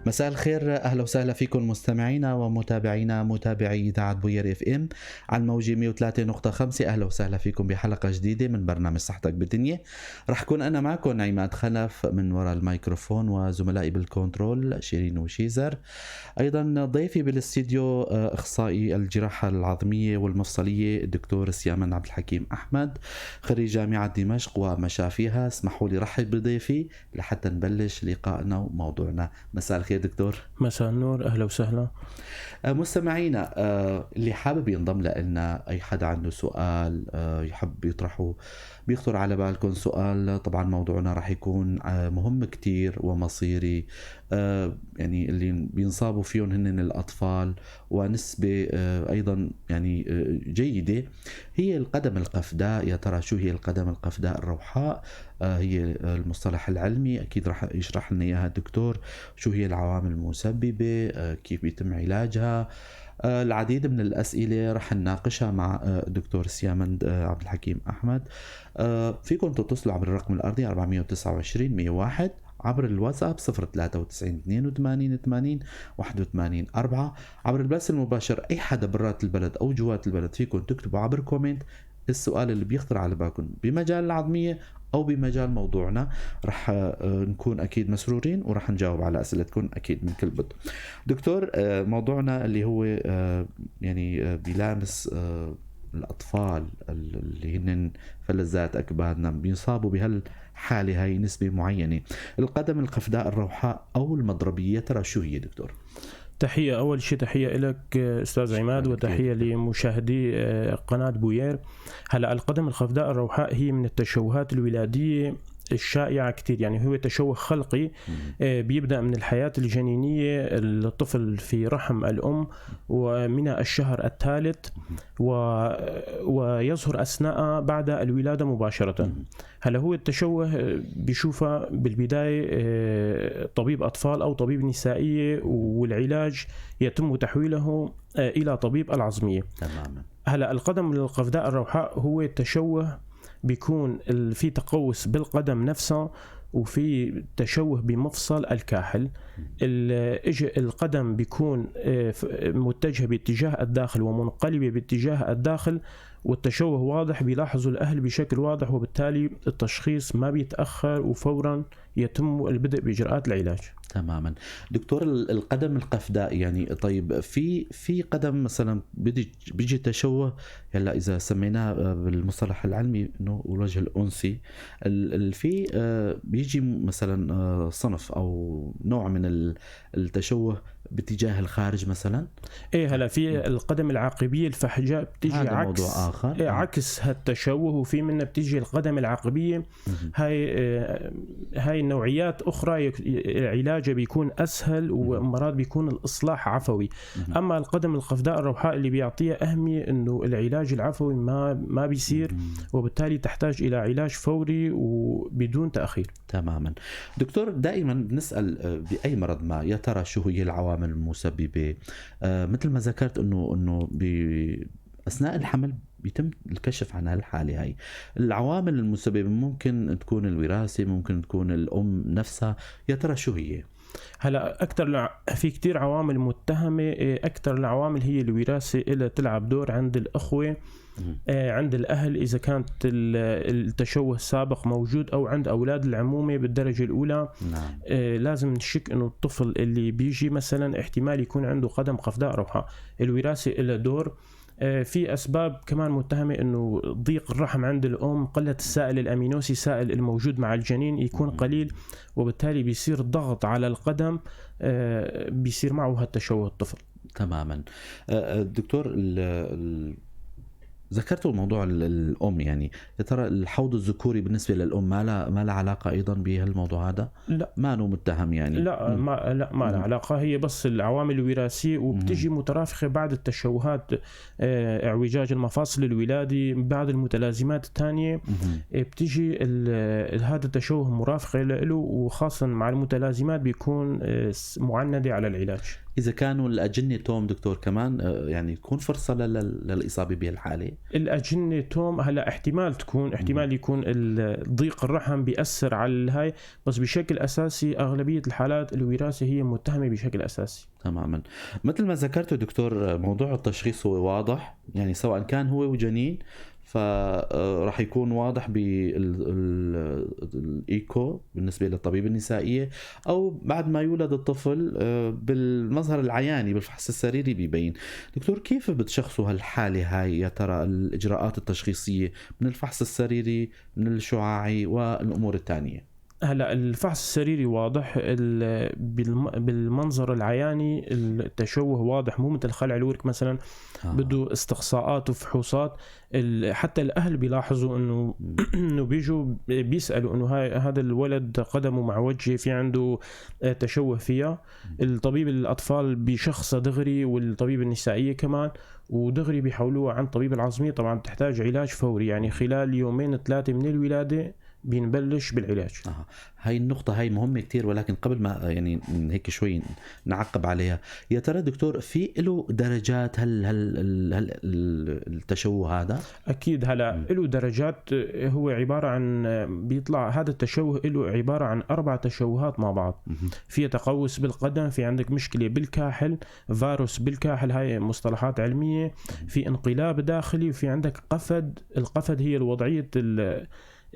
مساء الخير، أهلا وسهلا فيكم مستمعينا ومتابعينا متابعي إذاعة بوير اف ام على الموجة 103.5. أهلا وسهلا فيكم بحلقة جديدة من برنامج صحتك بالدنيا. رح كون أنا معكم عماد خلف من وراء الميكروفون، وزملائي بالكنترول شيرين وشيزر. أيضا ضيفي بالاستديو أخصائي الجراحة العظمية والمفصلية الدكتور سيامن عبد الحكيم أحمد، خريج جامعة دمشق ومشافيها. اسمحوا لي رحب بضيفي لحتى نبلش لقائنا وموضوعنا. مساء الخير دكتور. مساء النور، أهلا وسهلا. مستمعينا، اللي حابب ينضم لنا، أي حدا عنده سؤال يحب يطرحه، بيخطر على بالكم سؤال، طبعا موضوعنا راح يكون مهم كتير ومصيري. يعني اللي بينصابوا فيهم هن الأطفال، ونسبة أيضا يعني جيدة هي القدم القفداء. يا ترى شو هي القدم القفداء الروحاء؟ هي المصطلح العلمي، أكيد راح يشرح لنا إياها الدكتور. شو هي العوامل المسببة؟ كيف بيتم علاجها؟ العديد من الأسئلة رح نناقشها مع الدكتور سيامن عبد الحكيم أحمد. فيكم تتصلوا عبر الرقم الأرضي 429 101، عبر الواتساب 093 82 80 81 4. عبر البث المباشر أي حدا برات البلد أو جوات البلد فيكم تكتبوا عبر كومنت السؤال اللي بيخطر على بالكم بمجال العظمية أو بمجال موضوعنا. رح نكون أكيد مسرورين ورح نجاوب على أسئلتكم أكيد من كل بدء. دكتور، موضوعنا اللي هو يعني بيلامس الأطفال اللي هن فلذات أكبادنا، بينصابوا بهالحالة هاي نسبة معينة. القدم القفداء الروحاء أو المضربية، ترى شو هي دكتور؟ تحية، أول شيء تحية لك أستاذ عماد، وتحية لمشاهدي قناة بوير. هلأ القدم القفداء الروحاء هي من التشوهات الولادية الشائعة كتير، يعني هو تشوه خلقي بيبدأ من الحياة الجنينية، الطفل في رحم الأم ومن الشهر الثالث ويظهر أثناء بعد الولادة مباشرة. هلا هو التشوه بيشوفه بالبداية طبيب أطفال أو طبيب نسائية، والعلاج يتم تحويله إلى طبيب العظمية. تماما. هلا القدم القفداء الروحاء هو التشوه بيكون في تقوس بالقدم نفسها، وفي تشوه بمفصل الكاحل. القدم بيكون متجهة باتجاه الداخل ومنقلبة باتجاه الداخل، والتشوه واضح، بيلاحظوا الأهل بشكل واضح، وبالتالي التشخيص ما بيتأخر وفورا يتم البدء بإجراءات العلاج. تماما. دكتور، القدم القفداء يعني، طيب في قدم مثلا بيجي تشوه، هلا اذا سميناه بالمصطلح العلمي انه الوجه الانسي، في بيجي مثلا صنف او نوع من التشوه باتجاه الخارج مثلا. ايه، هلا في القدم العقبيه الفحجاء بتيجي عكس موضوع آخر. إيه، عكس هالتشوه، وفي منها بتيجي القدم العقبيه. هاي النوعيات اخرى علاجها بيكون اسهل، ومرات بيكون الاصلاح عفوي. اما القدم القفداء الروحاء اللي بيعطيها اهميه انه العلاج العفوي ما بيصير، وبالتالي تحتاج الى علاج فوري وبدون تاخير. تماما. دكتور، دائما بنسال باي مرض ما، يا ترى شو هي العوامل المسببه؟ مثل ما ذكرت انه اثناء الحمل بيتم الكشف عن هالحاله هاي. العوامل المسببه ممكن تكون الوراثه، ممكن تكون الام نفسها، يا ترى شو هي؟ هلا في كتير عوامل متهمة. أكثر العوامل هي الوراثة اللي تلعب دور عند الأخوة، عند الأهل إذا كانت التشوه السابق موجود، أو عند أولاد العمومة بالدرجة الأولى. نعم. لازم نشك إنه الطفل اللي بيجي مثلا احتمال يكون عنده قدم قفداء روحاء. الوراثة إلها دور. في أسباب كمان متهمة، إنه ضيق الرحم عند الأم، قلة السائل الأمينوسي، سائل الموجود مع الجنين يكون قليل، وبالتالي بيصير ضغط على القدم، بيصير معه هالتشوه الطفل. تماما. دكتور، ذكرتوا موضوع الأم، يعني يا ترى الحوض الذكوري بالنسبة للأم ما له علاقة أيضا بهالموضوع هذا؟ لا، ما أنه متهم يعني. لا ما له علاقة، هي بس العوامل الوراثية، وبتجي مترافقة بعد التشوهات، اعوجاج المفاصل الولادي، بعض المتلازمات الثانية بتجي هذا التشوه مرافقة له، وخاصة مع المتلازمات بيكون معندة على العلاج. إذا كانوا الأجنة توم دكتور كمان يعني تكون فرصة للإصابة بهالحالة؟ الأجنة توم هلا احتمال يكون ضيق الرحم بيأثر على الهاي، بس بشكل أساسي أغلبية الحالات الوراثة هي متهمة بشكل أساسي. تماما. مثل ما ذكرت دكتور، موضوع التشخيص هو واضح، يعني سواء كان هو وجنين فراح يكون واضح بالإيكو بالنسبة للطبيب النسائية، أو بعد ما يولد الطفل بالمظهر العياني بالفحص السريري بيبين. دكتور، كيف بتشخصوا هالحالة هاي يا ترى؟ الإجراءات التشخيصية من الفحص السريري، من الشعاعي والأمور الثانية. هلا الفحص السريري واضح، بالمنظر العياني التشوه واضح، مو مثل خلع الورك مثلا بده استقصاءات وفحوصات. حتى الاهل بيلاحظوا انه انه بيجوا بيسالوا انه هذا الولد قدمه مع وجهه في عنده تشوه فيها. الطبيب الاطفال بشخصه دغري، والطبيب النسائيه كمان، ودغري بيحولوها عن طبيب العظميه. طبعا بتحتاج علاج فوري، يعني خلال 2-3 من الولاده بنبلش بالعلاج. هاي النقطة هاي مهمة كتير، ولكن قبل ما يعني هيك شوي نعقب عليها، يا ترى دكتور في له درجات هل التشوه هذا؟ أكيد هلا له درجات. هو عبارة عن بيطلع هذا التشوه له عبارة عن 4 تشوهات مع بعض. في تقوس بالقدم، في عندك مشكلة بالكاحل، فيروس بالكاحل، هاي مصطلحات علمية. في انقلاب داخلي، وفي عندك قفد. القفد هي الوضعية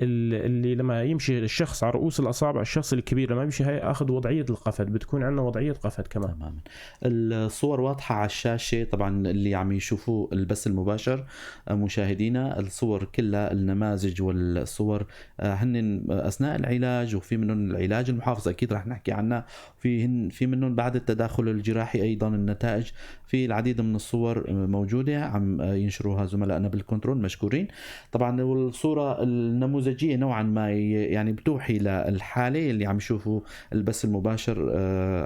اللي لما يمشي الشخص على رؤوس الأصابع، الشخص الكبير لما يمشي هاي أخذ وضعية القفد، بتكون عندنا وضعية قفد كمان. تماما. الصور واضحة على الشاشة طبعا، اللي عم يشوفوا البث المباشر مشاهدينا، الصور كلها النماذج والصور هن أثناء العلاج، وفي منهم العلاج المحافظ أكيد رح نحكي عنها، في منهم بعد التداخل الجراحي أيضا النتائج. في العديد من الصور موجودة عم ينشروها زملائنا بالكنترول، مشكورين. طبعا الصورة النموذجية نوعا ما يعني بتوحي للحالة اللي عم يشوفوا البث المباشر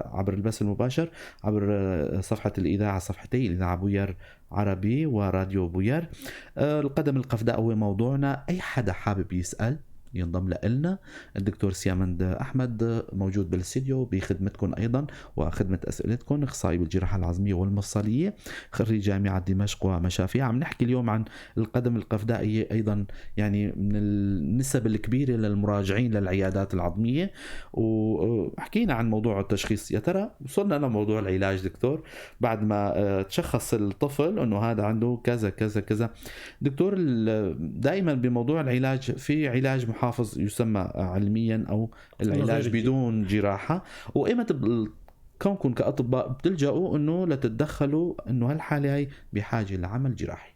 عبر البث المباشر عبر صفحة الإذاعة، صفحتي الإذاعة بوير عربي وراديو بوير. القدم القفداء هو موضوعنا. أي حدا حابب يسأل ينضم لنا، الدكتور سيامند أحمد موجود بالاستديو بخدمتكم أيضا وخدمة أسئلتكم، أخصائي بالجراحة العظمية والمفصلية، خريج جامعة دمشق ومشافيها. عم نحكي اليوم عن القدم القفدائية أيضا، يعني من النسب الكبيرة للمراجعين للعيادات العظمية. وحكينا عن موضوع التشخيص. يا ترى وصلنا لموضوع العلاج دكتور، بعد ما تشخص الطفل أنه هذا عنده كذا كذا كذا. دكتور، دائما بموضوع العلاج في علاج محافظ يسمى علميا أو العلاج بدون جراحة، وإمتى كونكم كأطباء بتلجأوا أنه لتتدخلوا أنه هالحالة هاي بحاجة لعمل جراحي؟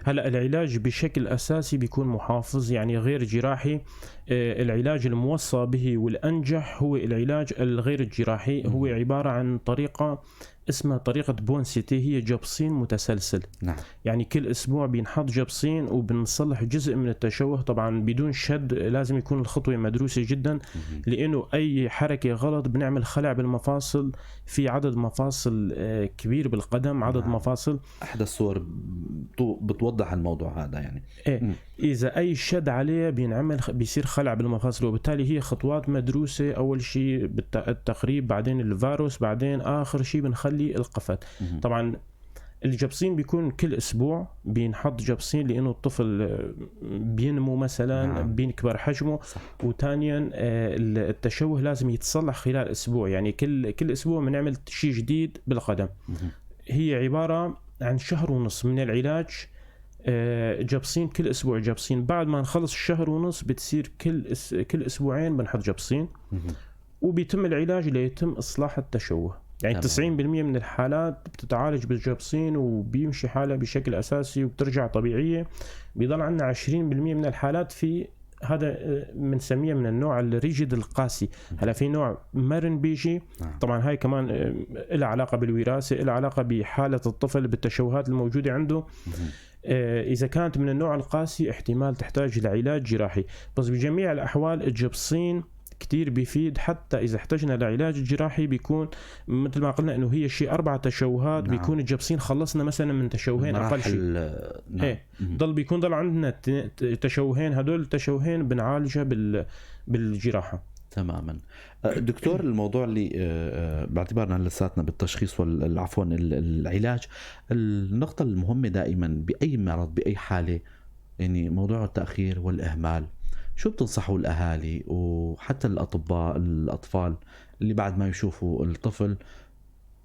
هلا العلاج بشكل أساسي بيكون محافظ، يعني غير جراحي. العلاج الموصى به والأنجح هو العلاج الغير الجراحي. هو عبارة عن طريقة اسمها طريقة بونسيتي، هي جبصين متسلسل. نعم. يعني كل أسبوع بينحط جبصين وبنصلح جزء من التشوه، طبعا بدون شد. لازم يكون الخطوة مدروسة جدا، لأنه أي حركة غلط بنعمل خلع بالمفاصل. في عدد مفاصل كبير بالقدم، عدد نعم. مفاصل. أحد الصور بتوضح الموضوع هذا يعني. إذا أي شد عليه بيصير خلع بالمفاصل، وبالتالي هي خطوات مدروسة. أول شيء التقريب، بعدين الفيروس، بعدين آخر شيء بنخلي القفد. طبعا الجبصين بيكون كل أسبوع بينحط جبصين، لأنه الطفل بينمو مثلا. نعم. بينكبر حجمه. وثانيا التشوه لازم يتصلح خلال أسبوع، يعني كل أسبوع بنعمل شيء جديد بالقدم. هي عبارة عن 1.5 شهر من العلاج، جبصين كل أسبوع جبصين. بعد ما نخلص 1.5 شهر بتصير كل أسبوعين بنحط جبصين، وبيتم العلاج ليتم إصلاح التشوه. يعني 90% من الحالات بتتعالج بالجبصين وبيمشي حالها بشكل أساسي وبترجع طبيعية. بيضل عندنا 20% من الحالات في هذا بنسميه من النوع الريجيد القاسي. هلا في نوع مرن بيجي، طبعا هاي كمان لها علاقة بالوراثة، لها علاقة بحالة الطفل بالتشوهات الموجودة عنده. إذا كانت من النوع القاسي احتمال تحتاج لعلاج جراحي، بس بجميع الأحوال الجبصين كتير بيفيد. حتى إذا احتجنا لعلاج جراحي بيكون مثل ما قلنا إنه هي شيء 4 تشوهات. نعم. بيكون الجبصين خلصنا مثلا من تشوهين أقل شيء. نعم. ضل عندنا تشوهين، هدول التشوهين بنعالجها بالجراحة. تماما. دكتور، الموضوع اللي باعتبارنا لساتنا بالتشخيص عفوا العلاج، النقطة المهمة دائما بأي مرض بأي حالة يعني موضوع التأخير والإهمال. شو بتنصحوا الأهالي وحتى الأطباء الأطفال اللي بعد ما يشوفوا الطفل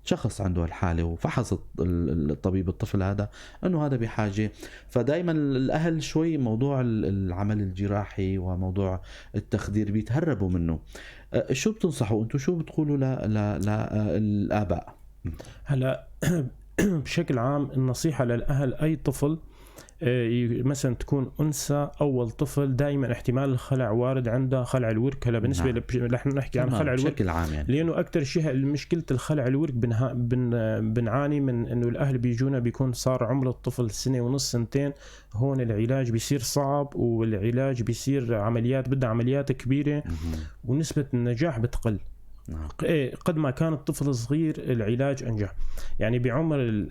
شخص عنده الحالة وفحص الطبيب الطفل هذا أنه هذا بحاجة، فدايما الأهل شوي موضوع العمل الجراحي وموضوع التخدير بيتهربوا منه. شو بتنصحوا أنتوا، شو بتقولوا للآباء؟ هلا بشكل عام النصيحة للأهل أي طفل مثلا تكون أنثى أول طفل دائما احتمال الخلع وارد عنده، خلع الورك. هلا بالنسبة نحن نحكي عن خلع الورك بشكل عام يعني. لأنه أكتر شيء مشكلة الخلع الورك بنعاني من إنه الأهل بيجونا بيكون صار عمر الطفل 1.5 سنة سنتين، هون العلاج بيصير صعب والعلاج بيصير عمليات، بدها عمليات كبيرة ونسبة النجاح بتقل. قد ما كان الطفل صغير العلاج أنجح، يعني بعمر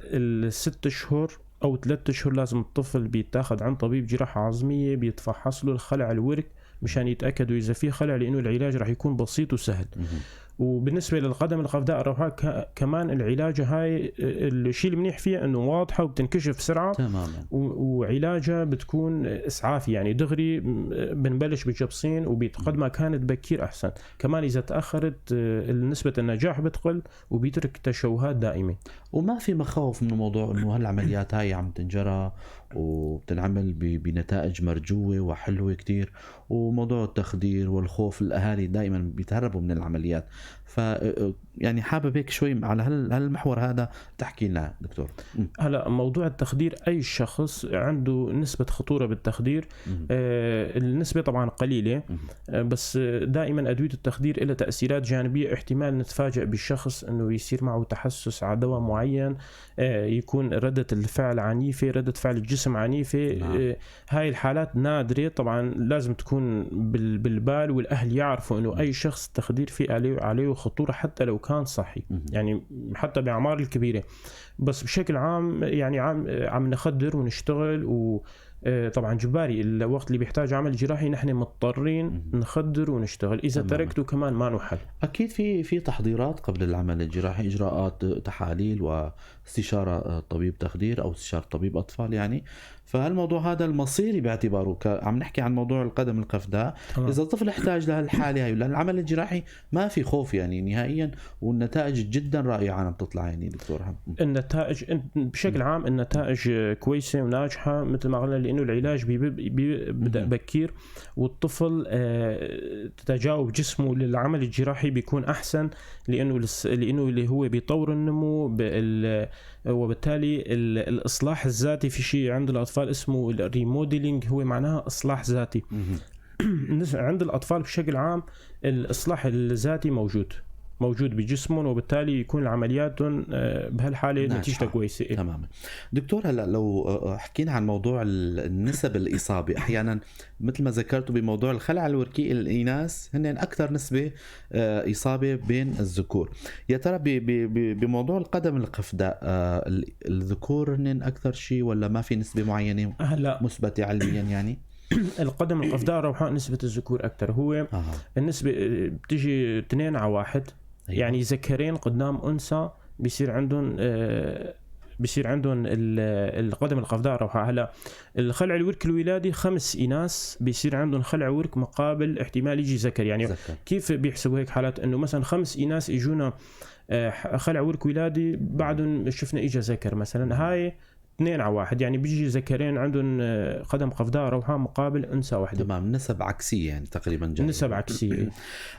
6 أشهر أو 3 أشهر لازم الطفل بيتاخد عن طبيب جراحة عظمية بيتفحص له الخلع الورك مشان يتأكدوا إذا في خلع، لأنه العلاج راح يكون بسيط وسهل. وبالنسبة للقدم القفداء الروحاء كمان العلاج هاي الشيء المنيح فيها أنه واضحة وبتنكشف بسرعة تماما، وعلاجها بتكون إسعافي يعني دغري بنبلش بجبصين، وقد ما كانت بكير أحسن. كمان إذا تأخرت نسبة النجاح بتقل وبيترك تشوهات دائمة. وما في مخاوف من موضوع أنه هالعمليات هاي عم تنجرى وبتنعمل بنتائج مرجوة وحلوة كتير، وموضوع التخدير والخوف الأهالي دائما بيتهربوا من العمليات. ف يعني حابب هيك شوي على هالمحور هذا تحكي لنا دكتور. هلا موضوع التخدير أي شخص عنده نسبة خطورة بالتخدير، النسبة طبعا قليلة، بس دائما أدوية التخدير لها تأثيرات جانبية، احتمال نتفاجأ بالشخص أنه يصير معه تحسس على دواء معين، يكون ردة الفعل عنيفة، ردة فعل الجسم عنيفة. هاي الحالات نادرة طبعا، لازم تكون بالبال والأهل يعرفوا أنه أي شخص التخدير فيه عليه خطورة حتى لو كان صحي، يعني حتى بأعمار الكبيرة. بس بشكل عام يعني عم نخدر ونشتغل، طبعا جباري الوقت اللي بيحتاج عمل جراحي نحن مضطرين نخدر ونشتغل، إذا تركته كمان ما نحل. أكيد في تحضيرات قبل العمل الجراحي، إجراءات تحاليل واستشارة طبيب تخدير أو استشارة طبيب أطفال يعني. فهالموضوع هذا المصيري باعتباره عم نحكي عن موضوع القدم القفداء. إذا الطفل احتاج لهالحالة هاي لأن العمل الجراحي ما في خوف يعني نهائيا، والنتائج جدا رائعة عم تطلع يعني دكتور. النتائج بشكل عام النتائج كويسة وناجحة مثل ما قلنا، لأنه العلاج بيبدأ بكير، والطفل تجاوب جسمه للعمل الجراحي بيكون أحسن، لأنه اللي هو بيطور النمو وبالتالي الإصلاح الذاتي. في شيء عند الأطفال اسمه الريموديلينج، هو معناها إصلاح ذاتي. عند الأطفال بشكل عام الإصلاح الذاتي موجود بجسمهم، وبالتالي يكون العملياتهم بهالحالة نتيجتها كويسة. تماما دكتور. هلا لو حكينا عن موضوع النسب الإصابة، أحيانا مثل ما ذكرتوا بموضوع الخلع الوركي الإناث هن أكثر نسبة إصابة بين الذكور. يا ترى بموضوع القدم القفداء الذكور هن أكثر شيء ولا ما في نسبة معينة مثبتة علميا يعني؟ القدم القفداء الروحاء نسبة الذكور أكثر، هو النسبة بتجي 2-1. يعني ذكرين قدام أنثى بيصير عندهم القدم القفداء الروحاء. هلا الخلع الورك الولادي 5 إناث بيصير عندهم خلع ورك مقابل احتمال يجي ذكر. يعني كيف بيحسبوا هيك حالات؟ إنه مثلا 5 إناث يجونا خلع ورك ولادي، بعدهم شفنا إجا ذكر مثلا، هاي 2-1، يعني بيجي ذكرين عندهم قدم قفداء روحاء مقابل أنثى واحدة. تمام، نسب عكسية يعني تقريبا نسب عكسية.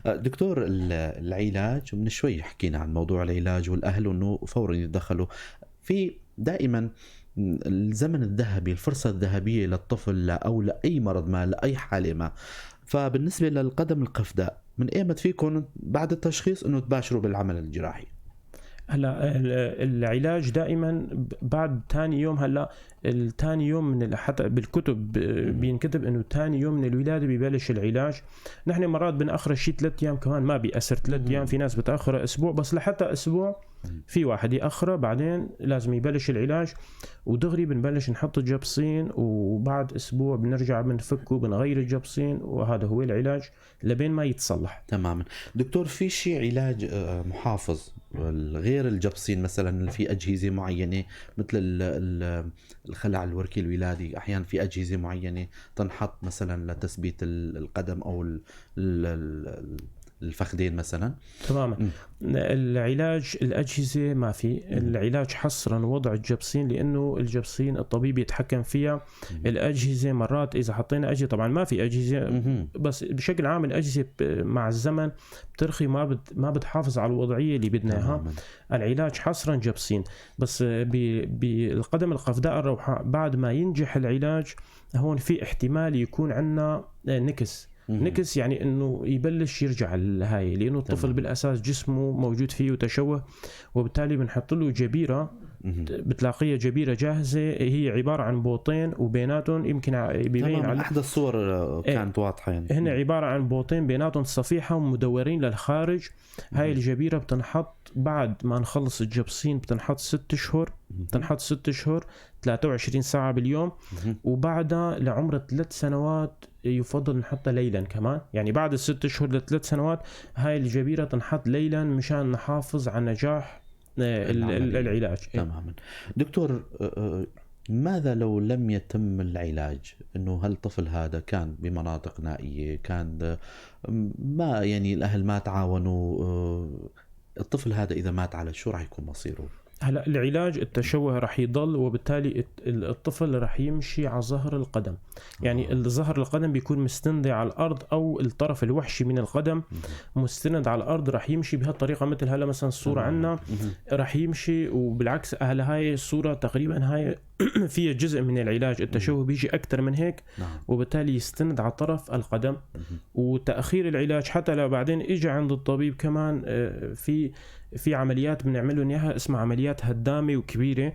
دكتور، العلاج من شوي حكينا عن موضوع العلاج والأهل وأنه فورا يتدخلوا في دائما الزمن الذهبي، الفرصة الذهبية للطفل أو لأي مرض ما، لأي حالة ما. فبالنسبة للقدم القفداء من أيمت فيكم بعد التشخيص أنه تباشروا بالعمل الجراحي؟ هلا العلاج دائما بعد ثاني يوم. هلا الثاني يوم من حتى بالكتب بينكتب انه ثاني يوم من الولاده ببلش العلاج. نحن مرات بنأخر شيء 3 ايام كمان ما بيأثر. 3 ايام، في ناس بتأخر اسبوع، بس لحتى اسبوع في واحد يأخره بعدين لازم يبلش العلاج، ودغري بنبلش نحط الجبصين، وبعد أسبوع بنرجع بنفكه بنغير الجبصين، وهذا هو العلاج لبين ما يتصلح. تماما. دكتور، في شيء علاج محافظ غير الجبصين مثلا؟ في أجهزة معينة مثل الخلع الوركي الولادي، أحيانا في أجهزة معينة تنحط مثلا لتثبيت القدم أو الفخذين مثلا. تماما. العلاج الأجهزة ما في، العلاج حصرا وضع الجبصين، لأنه الجبصين الطبيب يتحكم فيها. الأجهزة مرات إذا حطينا أجهزة، طبعا ما في أجهزة، بس بشكل عام الأجهزة مع الزمن بترخي، ما بتحافظ على الوضعية اللي بدنا إياها. العلاج حصرا جبصين بس. بالقدم القفداء الروحاء بعد ما ينجح العلاج، هون في احتمال يكون عندنا نكس، يعني انه يبلش يرجع الهاي، لانه الطفل بالاساس جسمه موجود فيه تشوه، وبالتالي بنحط له جبيره، بتلاقيه جبيره جاهزه، هي عباره عن بوطين وبيناتهم يمكن بيبين على احد الصور كانت واضحه يعني. هن عباره عن بوطين بيناتهم صفيحه ومدورين للخارج. هاي الجبيره بتنحط بعد ما نخلص الجبصين، بتنحط 6 اشهر، بتنحط 6 اشهر 23 ساعه باليوم، وبعدها لعمر 3 سنوات يفضل نحطها ليلا كمان. يعني بعد 6 اشهر ل3 سنوات هاي الجبيره تنحط ليلا مشان نحافظ على نجاح العلاج. تماما. دكتور، ماذا لو لم يتم العلاج؟ انه هل الطفل هذا كان بمناطق نائية، كان ما يعني الاهل ما تعاونوا، الطفل هذا اذا مات على شو راح يكون مصيره؟ هلا العلاج التشوه راح يضل، وبالتالي الطفل راح يمشي على ظهر القدم. يعني ظهر القدم بيكون مستند على الارض، او الطرف الوحشي من القدم مستند على الارض، راح يمشي بهالطريقه. مثل هلا مثلا الصوره عندنا راح يمشي، وبالعكس هلا هاي الصوره تقريبا هاي فيها جزء من العلاج. التشوه بيجي اكثر من هيك، وبالتالي يستند على طرف القدم. وتاخير العلاج حتى لو بعدين اجى عند الطبيب كمان، في عمليات بنعملهم اياها اسمها عمليات هدامه وكبيره.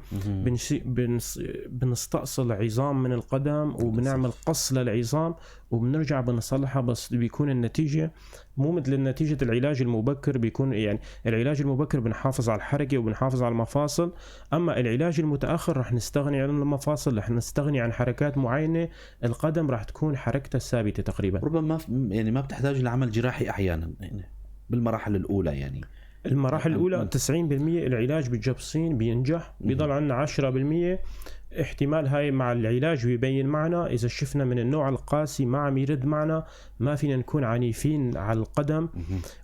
بنستأصل عظام من القدم، وبنعمل قص للعظام، وبنرجع بنصلحها. بس بيكون النتيجه مو مثل نتيجه العلاج المبكر. بيكون يعني العلاج المبكر بنحافظ على الحركه وبنحافظ على المفاصل، اما العلاج المتاخر رح نستغني عن المفاصل، رح نستغني عن حركات معينه. القدم رح تكون حركتها ثابته تقريبا. ربما يعني ما بتحتاج لعمل جراحي احيانا، يعني بالمراحل الاولى. يعني المراحل الأولى 90% العلاج بالجبصين بينجح، بيضل عندنا 10% احتمال هاي مع العلاج بيبين معنا. إذا شفنا من النوع القاسي ما عم يرد معنا، ما فينا نكون عنيفين على القدم،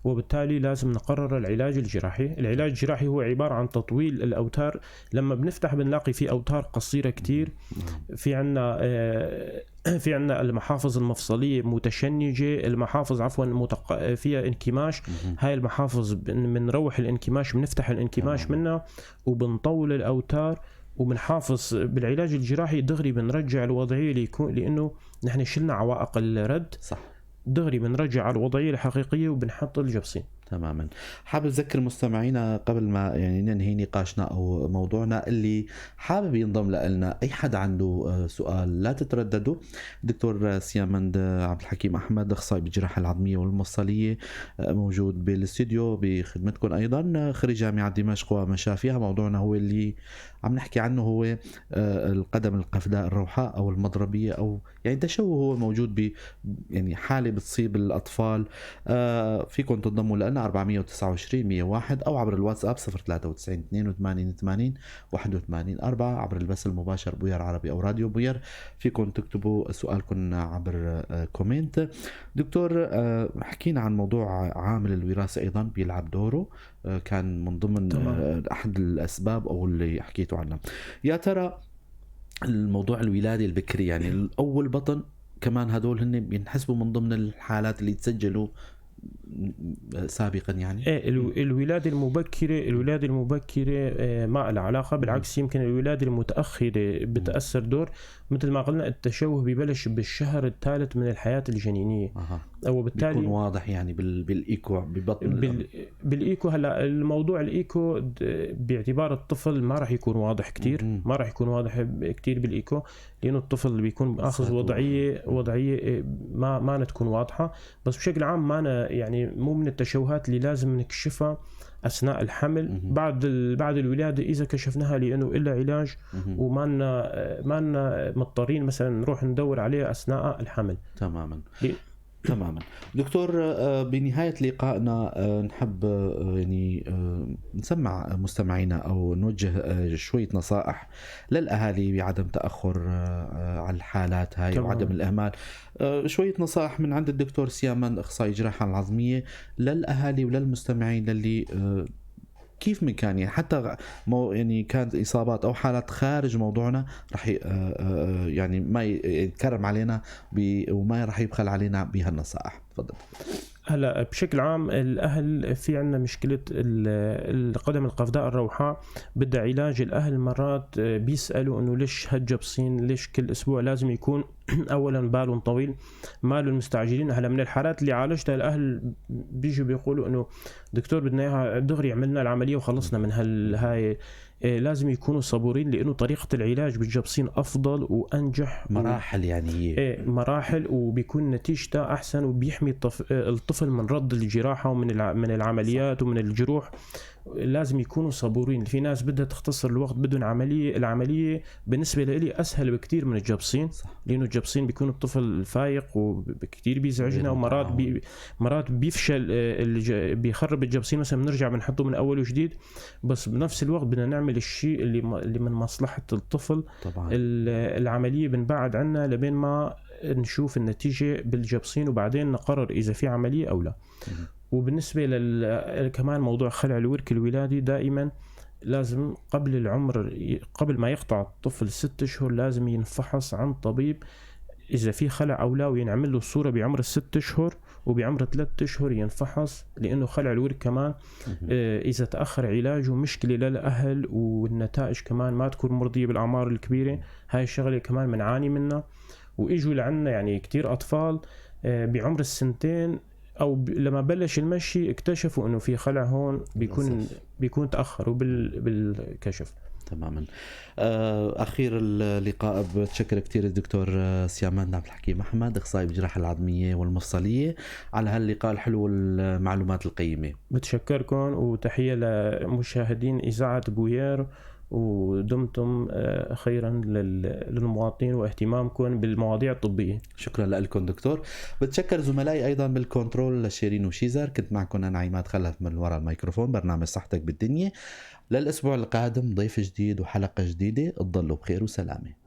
وبالتالي لازم نقرر العلاج الجراحي. العلاج الجراحي هو عبارة عن تطويل الأوتار. لما بنفتح بنلاقي في أوتار قصيرة كتير، في عنا المحافظ المفصلية متشنجة، المحافظ فيها انكماش. هاي المحافظ بنروح الانكماش، بنفتح الانكماش منها وبنطول الأوتار، وبنحافظ. بالعلاج الجراحي دغري بنرجع الوضعية لأنه نحن شلنا عوائق الرد. صح. دغري بنرجع على الوضعية الحقيقية وبنحط الجبصين. تماما. حابب أذكر مستمعينا قبل ما يعني ننهي نقاشنا أو موضوعنا، اللي حابب ينضم لنا، أي حد عنده سؤال لا تترددوا. دكتور سيامند عبد الحكيم أحمد، أخصائي بالجراحة العظمية والمفصلية، موجود بالاستوديو بخدمتكم أيضا، خريج جامعة دمشق ومشافيها. موضوعنا هو اللي عم نحكي عنه، هو القدم القفداء الروحاء أو المضربية، أو يعني تشوه هو موجود يعني حالة بتصيب الأطفال. فيكم تنضموا لنا 429 101 أو عبر الواتساب 093 82 80 81 4 عبر البث المباشر بوير عربي أو راديو بوير. فيكم تكتبوا سؤالكم عبر كومنت. دكتور، حكينا عن موضوع عامل الوراثة أيضا بيلعب دوره، كان من ضمن أحد الأسباب أو اللي حكيتوا عنها. يا ترى الموضوع الولادة البكري، يعني الأول بطن كمان، هدول هن بينحسبوا من ضمن الحالات اللي تسجلوا سابقا؟ يعني الولادة المبكرة ما لها علاقة، بالعكس يمكن الولادة المتأخرة بتأثر دور. مثل ما قلنا التشوه بيبلش بالشهر الثالث من الحياة الجنينية، وبالتالي بيكون واضح يعني بالايكو ببطن بالايكو. هلا الموضوع الايكو باعتبار الطفل ما راح يكون واضح كتير، ما راح يكون واضح كتير بالايكو، لانه الطفل بيكون اخذ وضعيه ما تكون واضحه. بس بشكل عام ما يعني مو من التشوهات اللي لازم نكشفها اثناء الحمل بعد الولاده اذا كشفناها لانه الا علاج وما لنا مضطرين مثلا نروح ندور عليه اثناء الحمل. تماما. تماما دكتور، بنهاية لقائنا نحب يعني نسمع مستمعينا أو نوجه شوية نصائح للأهالي بعدم تأخر على الحالات هاي وعدم الإهمال. شوية نصائح من عند الدكتور سيامان أخصائي جراحة العظمية للأهالي وللمستمعين للي كيف من كان يعني حتى يعني كانت إصابات أو حالات خارج موضوعنا رح يعني ما يتكرم علينا وما رح يبخل علينا بهالنصائح. تفضل. هلا بشكل عام الاهل في عندنا مشكله القدم القفزاء الروحاء بدها علاج. الاهل مرات بيسالوا انه ليش هالجبصين، ليش كل اسبوع لازم يكون اولا بالهم طويل، مالهم مستعجلين. هلا من الحالات اللي عالجتها الاهل بيجوا بيقولوا انه دكتور بدنا اياها دغري عملنا العمليه وخلصنا من هاي. لازم يكونوا صبورين لانه طريقه العلاج بالجبصين افضل وانجح مراحل يعني هي مراحل وبيكون نتيجتها احسن وبيحمي الطفل من رد الجراحه ومن من العمليات ومن الجروح. لازم يكونوا صبورين. في ناس بدها تختصر الوقت بدون عمليه، العمليه بالنسبه لي اسهل بكثير من الجبصين لانه الجبصين بيكون الطفل فايق وكثير بيزعجنا ومرات مرات بيفشل بيخرب الجبصين مثلا بنرجع بنحطه من اول وجديد. بس بنفس الوقت بدنا نعمل الشيء اللي من مصلحه الطفل طبعا. العمليه بنبعد عنها لبين ما نشوف النتيجه بالجبصين وبعدين نقرر اذا في عمليه او لا. وبالنسبة كمان موضوع خلع الورك الولادي دائما لازم قبل العمر، قبل ما يقطع الطفل 6 أشهر لازم ينفحص عن طبيب إذا في خلع أو لا، وينعمل له الصورة بعمر 6 أشهر وبعمر 3 أشهر ينفحص، لأنه خلع الورك كمان إذا تأخر علاجه مشكلة للأهل والنتائج كمان ما تكون مرضية بالأعمار الكبيرة. هاي الشغلة كمان منعاني منها. وإجوا لعنا يعني كتير أطفال بعمر 2 او لما بلش المشي اكتشفوا انه في خلع هون بيكون تاخروا بالكشف. تماما. اخير اللقاء بتشكر كثير الدكتور سيامان عبد الحكيم احمد اخصائي بالجراحه العظميه والمفصليه على هاللقاء الحلو والمعلومات القيمه. بتشكركم وتحيه لمشاهدين اذاعه بوير، ودمتم خيرا للمواطنين واهتمامكم بالمواضيع الطبية. شكرا لكم دكتور. بتشكر زملائي أيضا بالكنترول شيرين وشيزر. كنت معكم أنا عماد خلف من وراء الميكروفون، برنامج صحتك بالدنيا. للأسبوع القادم ضيف جديد وحلقة جديدة. تضلوا بخير وسلامة.